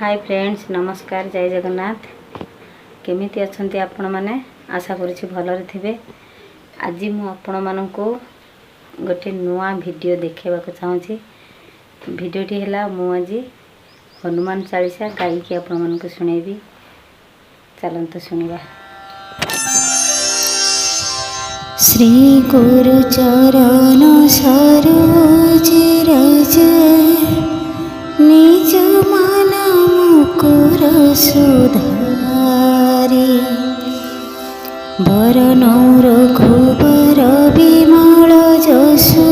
Hi friends, नमस्कार, जय जगन्नाथ। केमिति अछंती आपण माने? आशा करूछि भलरे थिबे। आज मु आपण माननको गोटे नुआ वीडियो देखेबा को चाहूछि। वीडियोटी हैला मु आज हनुमान चालीसा गाई के आपण मानको सुनेबी। चलंत सुनिबा। श्री गुरु चरण सरोज रज निज मन मुकुर सुधारी बरनौर रघुबर विमल जसु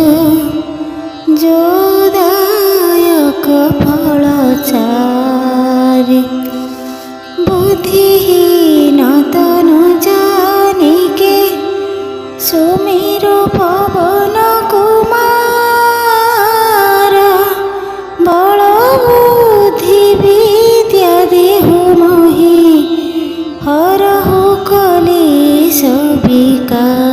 जोदायक फल चारि बुद्धिहीन तनु जानिके सुमेरु पवन कुमार बल बुद्धि विद्या देहु मोहि हरहु कलेश विकार।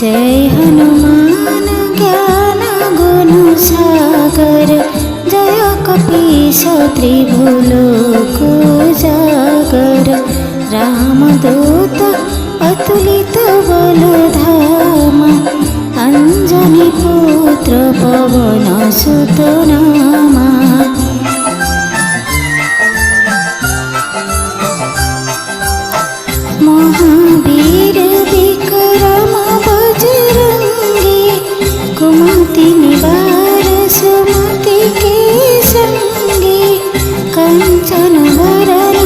जय हनुमान ज्ञान गुण सागर जय कपीश त्रिभुलोक जागर रामदूत अतुलित बल धाम अंजनी पुत्र पवन सुत नामा। महावीर विक्रम बजरंगी कुमति निवार सुमति के संगी कंचन वरण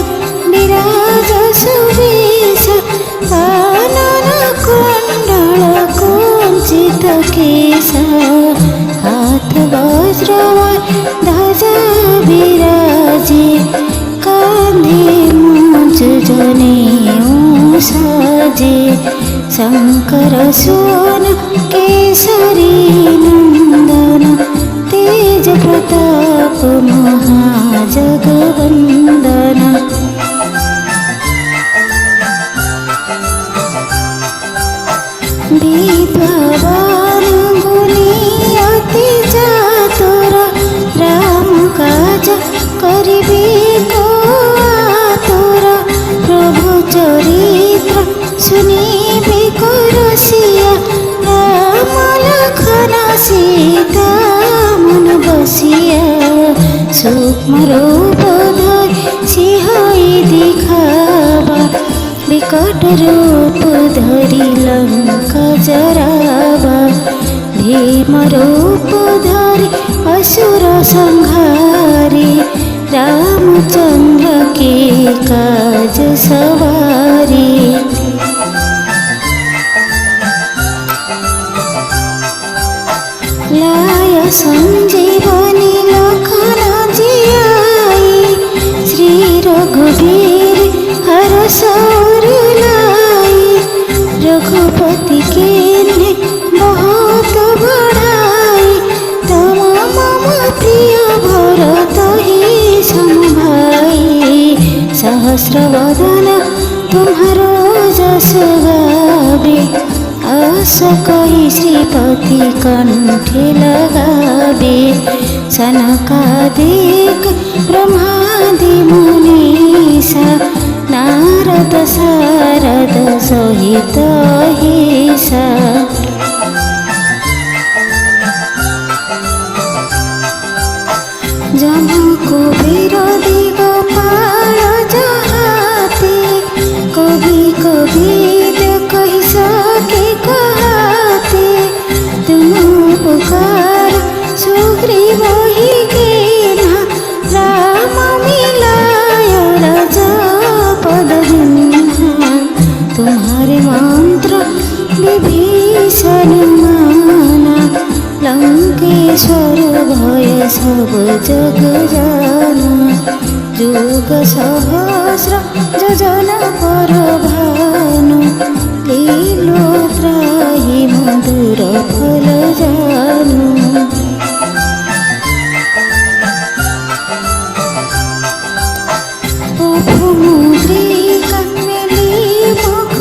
विराज सुवेश कानन कुंडल कुंचित केश हाथ वज्र ध्वजा विराजे कांधे मूंज जनेऊ साजे शंकर सुवन केसरी नंदन तेज प्रताप महाजगवंदन। विद्यावान गुणी अति चातुर राम काज करिबे को आतुर प्रभु चरित्र सुनिबे को रसिया राम लखन सीता मन बसिया सूक्ष्म रूप धरि सिंहाई दिखावा विकट रूप धरि लंका जरावा भीम रूप धरि असुर संहारी रामचंद्र के काज सवारी। लाय संजीवनी लखन जियाई श्री रघुवीर हरष उर लाई रघुपति के बहुत बढ़ाई तम मम प्रिय भरत ही समभाई सहस्र वदन तुम्हारो जस गावे आस कही श्रीपति कंठे लगावे सनकादिक ब्रह्मादि मुनीसा नारद सारद सहित हिसा। जम कुबेर दिगपाल जहाते कवि कबीर कहि सके कहते तुम उपकार सुग्रीव ही कीन्हा राम मिलाय राजपद दीन्हा तुम्हारे मंत्र विभीषण माना लंकेश्वर भय सब जग जाना जुग सहस्र योजन पर भानु लीलो त्राहि मधुर फल जानु। मुद्रिका मेली मुख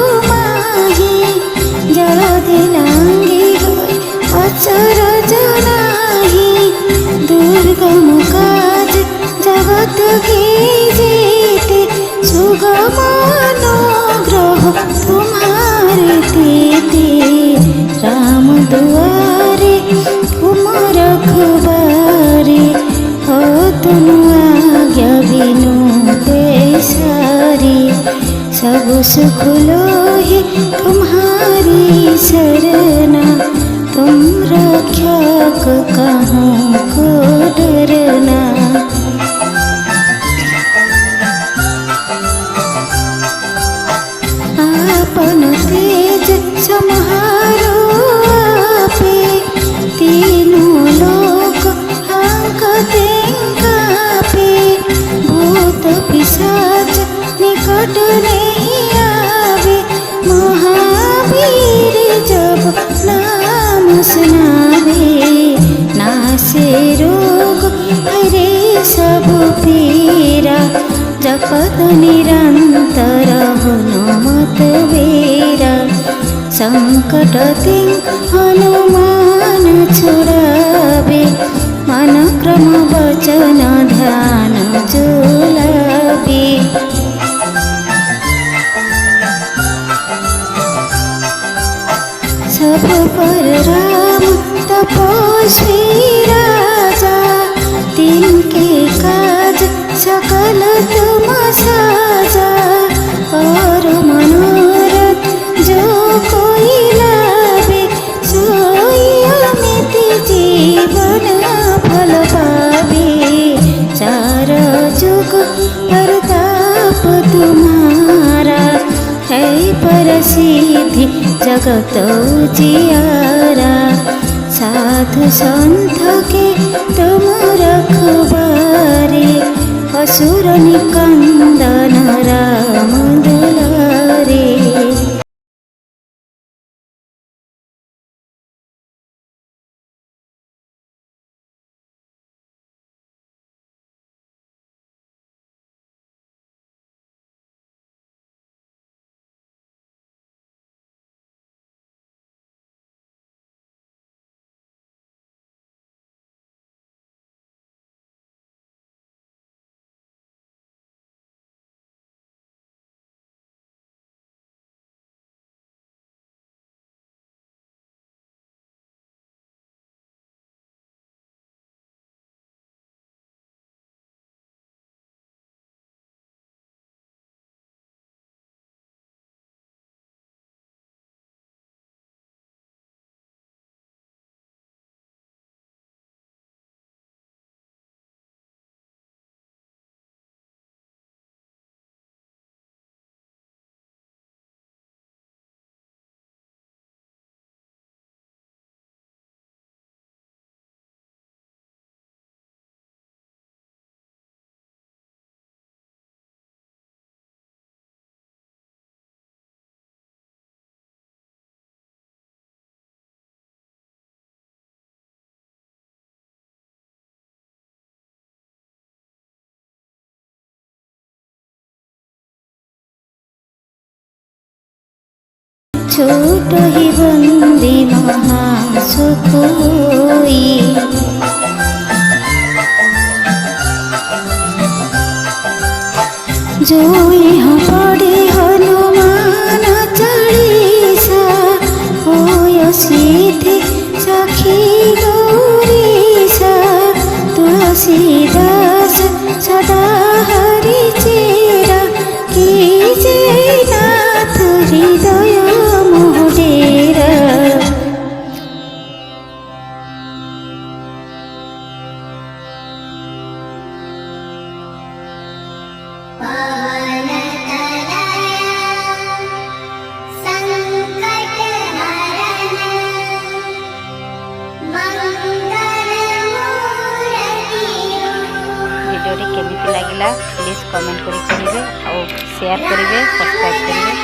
सब सुख लो है तुम्हारी शरणा, तुम रक्षक कहाँ को डरना। आपन तेज सम्हारो आपे, तीनों लोक हांकते कांपे। भूत पिशाच निकट नहीं आवे, महावीर जब नाम सुनावे। नासे रोग हरे सब पीरा, जपत निरंतर हनुमत वीरा। संकट ते हनुमान छुड़ावे, मन क्रम वचन ध्यान जो लावे। सब पर राम तपस्वी राजा, तिनके काज सकल तुम साजा। और मनोरथ जो कोई लावे, सोई अमित जीवन फल पावे। चार जुग प्रताप तुम्हारा, है प्रसिद्धि जगत उजियारा। साधु संत के तुम रखवारे, असुर निकंदन राम दुलारे। छोट ही बंदी महासुख होई, जो यहाँ पढ़े हनुमान चालीसा। होय सिद्धि सखी गौरीसा, तुलसीदास सदा हरि चेरा। कीजे नाथ हृदय मोह डेरा। भिडियोटी केमिति लागिला प्लीज कमेंट करेंगे और शेयर करेंगे सब्सक्राइब करेंगे।